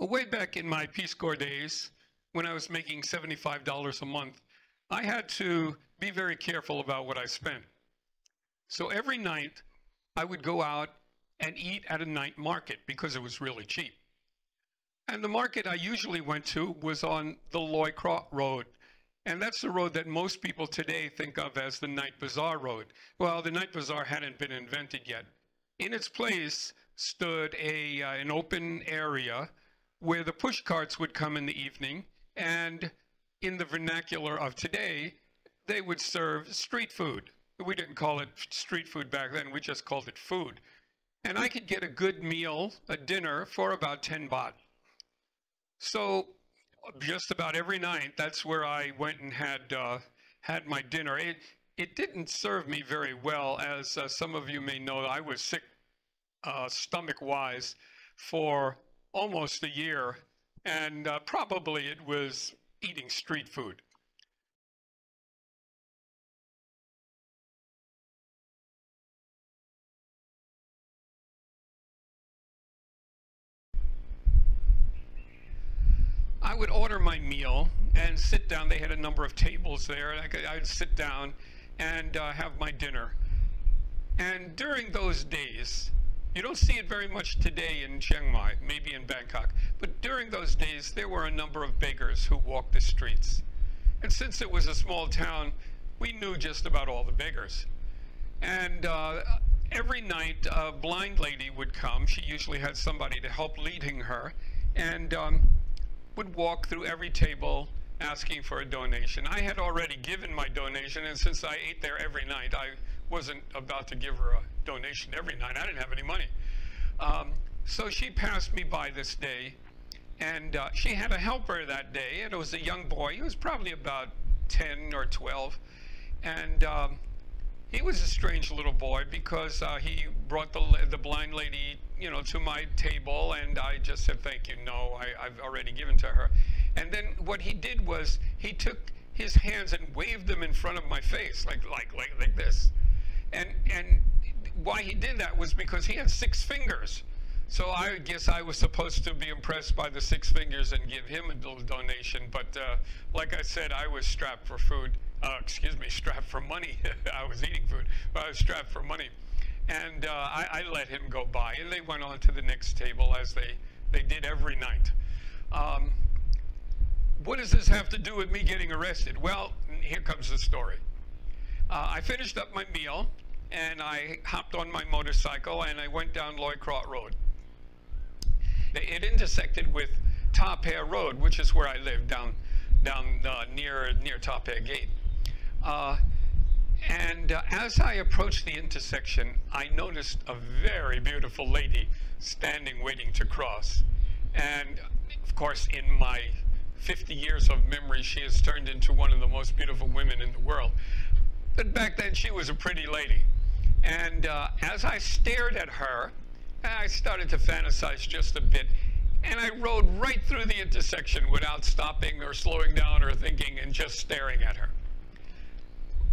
Well, way back in my Peace Corps days, when I was making $75 a month, I had to be very careful about what I spent. So every night, I would go out and eat at a night market because it was really cheap. And the market I usually went to was on the Loy-Craw Road. And that's the road that most people today think of as the Night Bazaar Road. Well, the Night Bazaar hadn't been invented yet. In its place stood an open area where the push carts would come in the evening, and in the vernacular of today, they would serve street food. We didn't call it street food back then, we just called it food. And I could get a good meal, a dinner, for about 10 baht. So just about every night, that's where I went and had my dinner. It didn't serve me very well, as some of you may know. I was sick stomach-wise for almost a year, and probably it was eating street food. I would order my meal and sit down. They had a number of tables there, and I'd sit down and have my dinner. And during those days, you don't see it very much today in Chiang Mai, maybe in Bangkok, but during those days, there were a number of beggars who walked the streets. And since it was a small town, we knew just about all the beggars. And every night, a blind lady would come. She usually had somebody to help leading her, and would walk through every table asking for a donation. I had already given my donation, and since I ate there every night, I wasn't about to give her a donation every night. I didn't have any money. So she passed me by this day, and she had a helper that day, and it was a young boy. He was probably about 10 or 12, and he was a strange little boy because he brought the blind lady, you know, to my table, and I just said, thank you, no, I've already given to her. And then what he did was he took his hands and waved them in front of my face, like this. And why he did that was because he had 6 fingers. So I guess I was supposed to be impressed by the 6 fingers and give him a little donation. But like I said, I was strapped for food. Strapped for money. I was eating food, but I was strapped for money. And I let him go by, and they went on to the next table, as they did every night. What does this have to do with me getting arrested? Well, here comes the story. I finished up my meal, and I hopped on my motorcycle, and I went down Loy-Craw Road. It intersected with Ta Pair Road, which is where I live, down near Ta Pair Gate. As I approached the intersection, I noticed a very beautiful lady standing waiting to cross. And of course, in my 50 years of memory, she has turned into one of the most beautiful women in the world. But back then, she was a pretty lady. And as I stared at her, I started to fantasize just a bit. And I rode right through the intersection without stopping or slowing down or thinking, and just staring at her.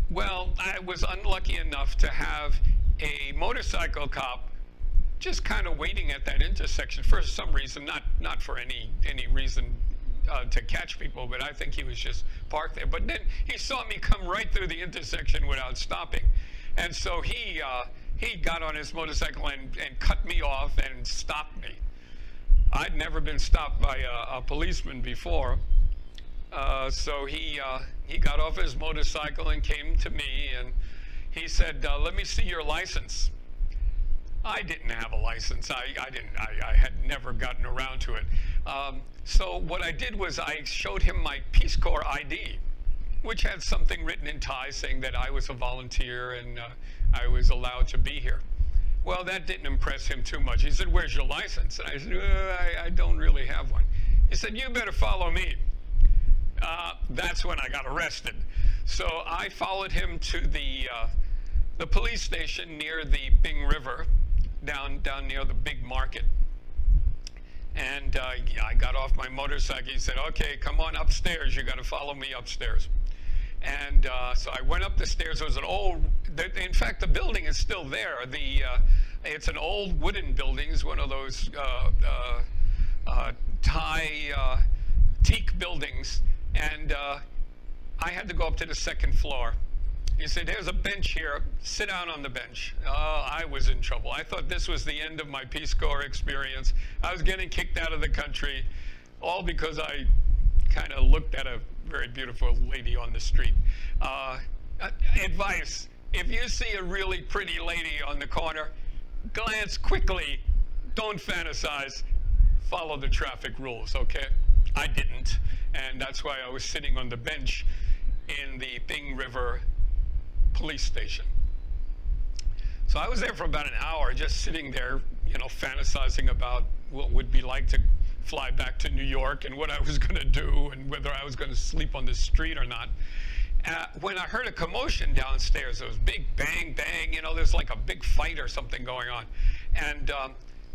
Well, I was unlucky enough to have a motorcycle cop just kind of waiting at that intersection for some reason, not for any reason to catch people, but I think he was just parked there. But then he saw me come right through the intersection without stopping. And so he got on his motorcycle and cut me off and stopped me. I'd never been stopped by a policeman before. So he got off his motorcycle and came to me, and he said, let me see your license. I didn't have a license. I had never gotten around to it. So what I did was I showed him my Peace Corps ID, which had something written in Thai saying that I was a volunteer and I was allowed to be here. Well, that didn't impress him too much. He said, where's your license? And I said, I don't really have one. He said, you better follow me. That's when I got arrested. So I followed him to the police station near the Bing River, down near the big market. And I got off my motorcycle. He said, okay, come on upstairs. You got to follow me upstairs. And so I went up the stairs. There was an old, in fact, the building is still there. It's an old wooden building. It's one of those Thai teak buildings, and I had to go up to the second floor. He said, "There's a bench here. Sit down on the bench." Oh, I was in trouble. I thought this was the end of my Peace Corps experience. I was getting kicked out of the country, all because I kind of looked at a very beautiful lady on the street. Advice: if you see a really pretty lady on the corner, glance quickly. Don't fantasize. Follow the traffic rules, okay? I didn't, and that's why I was sitting on the bench in the Thing River police station. So I was there for about an hour, just sitting there, you know, fantasizing about what it would be like to fly back to New York and what I was going to do and whether I was going to sleep on the street or not. When I heard a commotion downstairs, there was big bang, bang, you know, there's like a big fight or something going on. And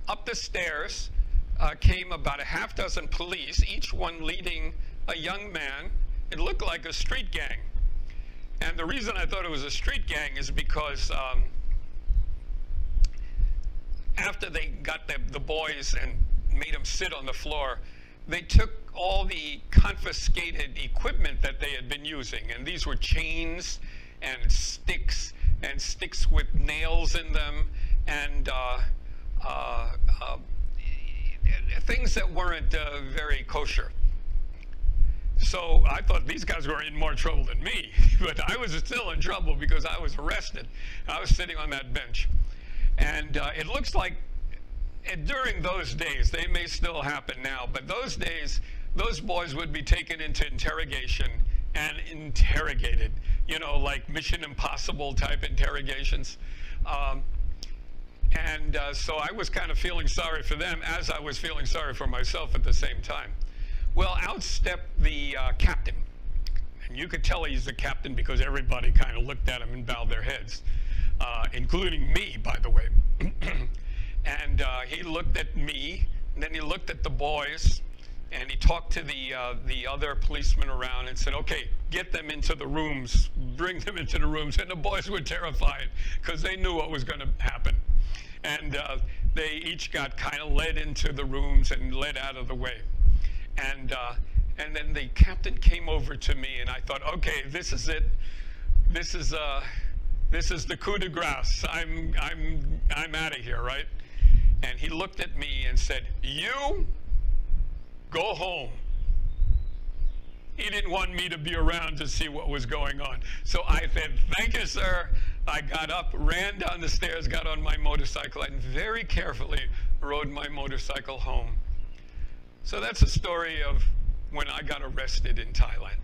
up the stairs came about a half dozen police, each one leading a young man. It looked like a street gang. And the reason I thought it was a street gang is because after they got the boys and made them sit on the floor, they took all the confiscated equipment that they had been using. And these were chains and sticks with nails in them, and things that weren't very kosher. So I thought these guys were in more trouble than me, but I was still in trouble because I was arrested. I was sitting on that bench. And it looks like during those days, they may still happen now, but those days, those boys would be taken into interrogation and interrogated, you know, like Mission Impossible type interrogations. So I was kind of feeling sorry for them as I was feeling sorry for myself at the same time. Well, out stepped the captain. And you could tell he's the captain because everybody kind of looked at him and bowed their heads, including me, by the way. And he looked at me, and then he looked at the boys, and he talked to the other policemen around and said, "Okay, get them into the rooms, bring them into the rooms." And the boys were terrified because they knew what was going to happen. And they each got kind of led into the rooms and led out of the way. And then the captain came over to me, and I thought, okay, this is it. This is the coup de grace. I'm out of here, right? And he looked at me and said, "You go home." He didn't want me to be around to see what was going on. So I said, "Thank you, sir." I got up, ran down the stairs, got on my motorcycle, and very carefully rode my motorcycle home. So that's a story of when I got arrested in Thailand.